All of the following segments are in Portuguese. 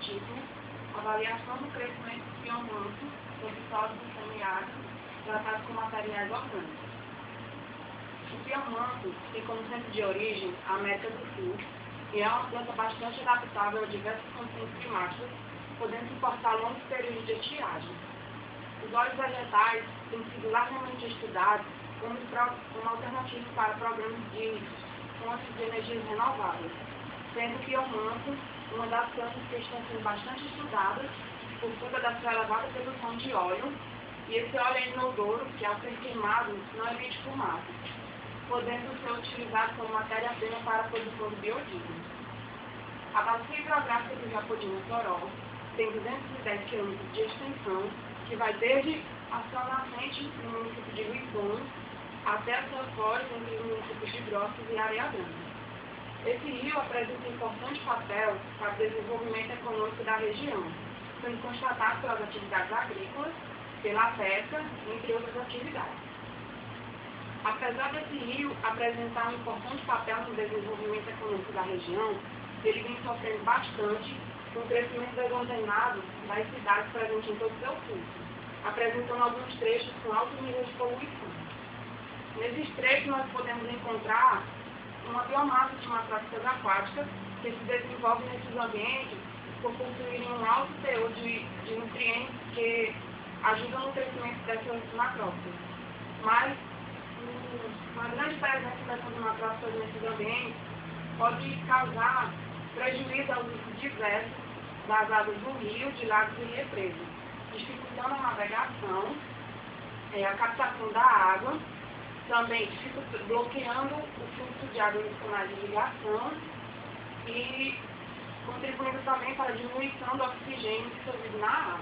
título, Avaliação do crescimento biomanso sobre solos semiáridos tratados com materiais orgânicos. O biomanso tem como centro de origem a América do Sul e é uma planta bastante adaptável a diversas condições climáticas, podendo suportar longos períodos de estiagem. Os óleos vegetais têm sido largamente estudados como alternativa para programas de fontes de energias renováveis, sendo o biomanso uma das plantas que estão sendo bastante estudadas por conta da sua elevada produção de óleo, e esse óleo é inodoro, que ao ser queimado não emite fumaça, podendo ser utilizado como matéria-prima para a produção de biodiesel. A bacia hidrográfica do Japão de Mossoró tem 210 km de extensão, que vai desde a sua nascente no município de Rincon até a sua foz entre os municípios de Grossos e Areia Grande. Esse rio apresenta um importante papel para o desenvolvimento econômico da região, sendo constatado pelas atividades agrícolas, pela pesca, entre outras atividades. Apesar desse rio apresentar um importante papel no desenvolvimento econômico da região, ele vem sofrendo bastante com o crescimento desordenado das cidades presentes em todo o seu curso, apresentando alguns trechos com alto nível de poluição. Nesses trechos nós podemos encontrar uma biomassa de macrófitas aquáticas que se desenvolve nesses ambientes por possuírem um alto teor de nutrientes que ajudam no crescimento dessas macrófitas. Mas uma grande presença dessas macrófitas nesses ambientes pode causar prejuízo aos usos diversos das águas do rio, de lagos e represas, dificultando a navegação, a captação da água, também bloqueando o fluxo de água nos canais de irrigação e contribuindo também para a diminuição do oxigênio dissolvido na água.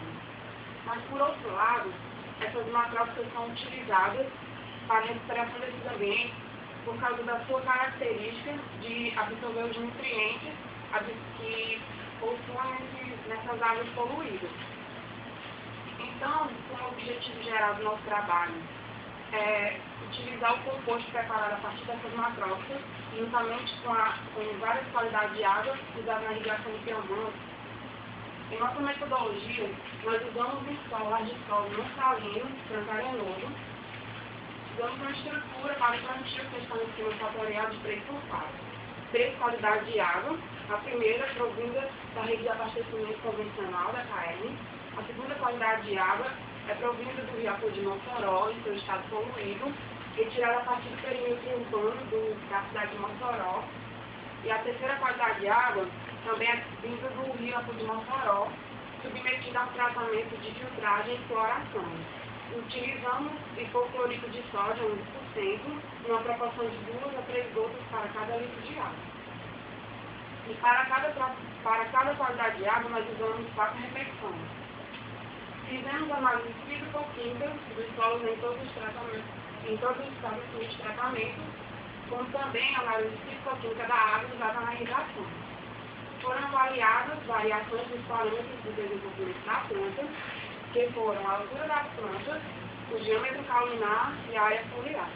Mas, por outro lado, essas macrófitas são utilizadas para a recuperação desses ambientes por causa da sua característica de absorver os nutrientes que possuem nessas águas poluídas. Então, como objetivo geral do nosso trabalho é utilizar o composto preparado a partir dessas macrófitas, juntamente com várias qualidades de água usadas na irrigação de biomanso. Em nossa metodologia, nós usamos um solo ardicol não salino, trancarenoso, usamos uma estrutura para garantir o estabelecimento fatorial de 3 sulfatos. 3 qualidades de água, a primeira provinda da rede de abastecimento convencional da KM, a segunda qualidade de água é provinda do Riacho de Mossoró, em seu estado poluído, retirada a partir do perímetro urbano da cidade de Mossoró. E a terceira qualidade de água também é vinda do Riacho de Mossoró, submetida ao tratamento de filtragem e floração. Utilizamos hipoclorito de sódio 1%, numa proporção de 2 a 3 gotas para cada litro de água. E para cada qualidade de água, nós usamos 4 repetições. Fizemos análise físico-química dos solos em todos os estabelecimentos de tratamento, como também análise físico-química da água usada na irrigação. Foram avaliadas variações dos parâmetros do desenvolvimento da planta, que foram a altura das plantas, o diâmetro caulinar e a área foliar.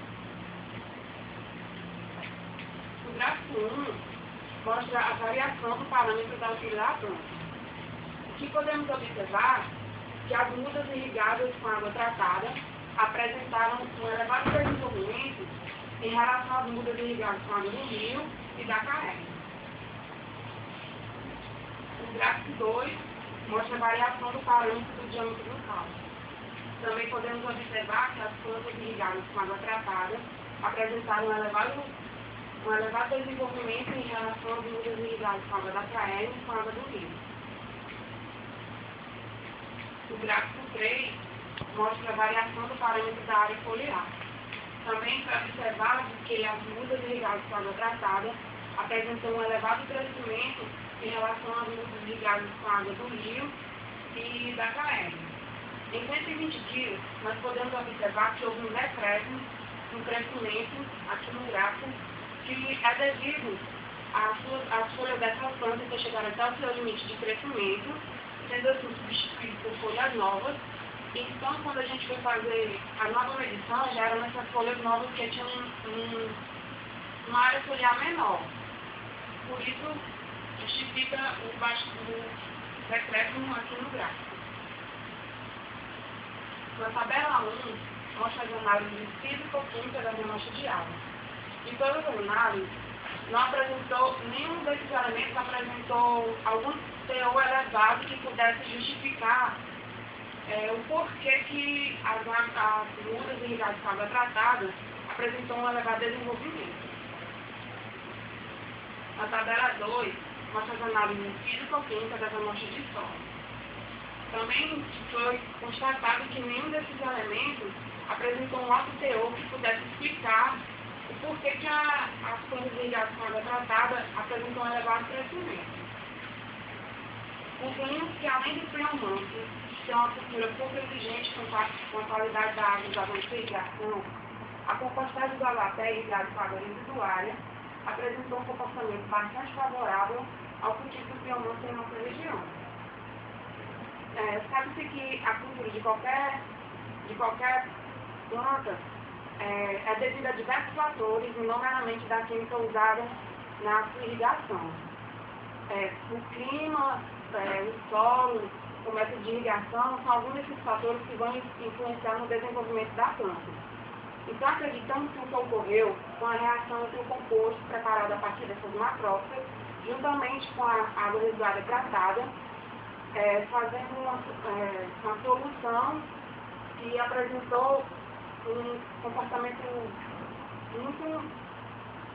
O gráfico 1 mostra a variação do parâmetro da altura da planta. O que podemos observar que as mudas irrigadas com água tratada apresentaram um elevado desenvolvimento em relação às mudas irrigadas com água do rio e da KM. O gráfico 2 mostra a variação do parâmetro do diâmetro do cálcio. Também podemos observar que as plantas irrigadas com água tratada apresentaram um elevado desenvolvimento em relação às mudas irrigadas com água da KM e com água do rio. O gráfico 3 mostra a variação do parâmetro da área foliar. Também foi observado que as mudas irrigadas com água tratada apresentam um elevado crescimento em relação às mudas irrigadas com água do rio e da KM. Em 120 dias, nós podemos observar que houve um decréscimo no crescimento aqui no gráfico, que é devido às folhas dessas plantas que chegaram até o seu limite de crescimento, sendo assim substituído por folhas novas. Então, quando a gente foi fazer a nova medição, já eram essas folhas novas que tinham uma área foliar menor. Por isso, justifica o decréscimo aqui no gráfico. Na tabela 1, mostra as análises físico-química das amostras de água. De todas as análises, não apresentou, nenhum desses elementos apresentou algum teor elevado que pudesse justificar o porquê que as mudas irrigadas com água tratada apresentou um elevado desenvolvimento. Na tabela 2, mostra as análises físico-químicas das amostras de solo. Também foi constatado que nenhum desses elementos apresentou um alto teor que pudesse explicar o porquê que as plantas irrigadas com água tratada apresentam um elevado crescimento. Concluímos que, além do prion manto ter uma cultura pouco exigente com a qualidade da água usada na sua irrigação, a compostagem do aguaté irrigado com água residuária apresentou um comportamento bastante favorável ao cultivo do prion manto em nossa região. Sabe-se que a cultura de qualquer planta é devido a diversos fatores e não meramente da química usada na sua irrigação. O clima, o solo, o método de irrigação são alguns desses fatores que vão influenciar no desenvolvimento da planta. Então, acreditamos que isso ocorreu com a reação entre o composto preparado a partir dessas macrófilas, juntamente com a água residuária tratada, fazendo uma solução que apresentou um comportamento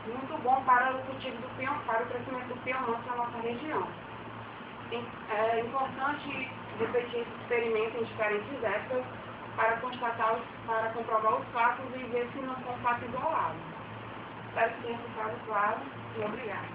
muito bom para o cultivo do pion, para o crescimento do pion manto na nossa região. É importante repetir esse experimento em diferentes épocas para comprovar os fatos e ver se não são fatos isolados. Espero que tenha ficado claro e obrigada.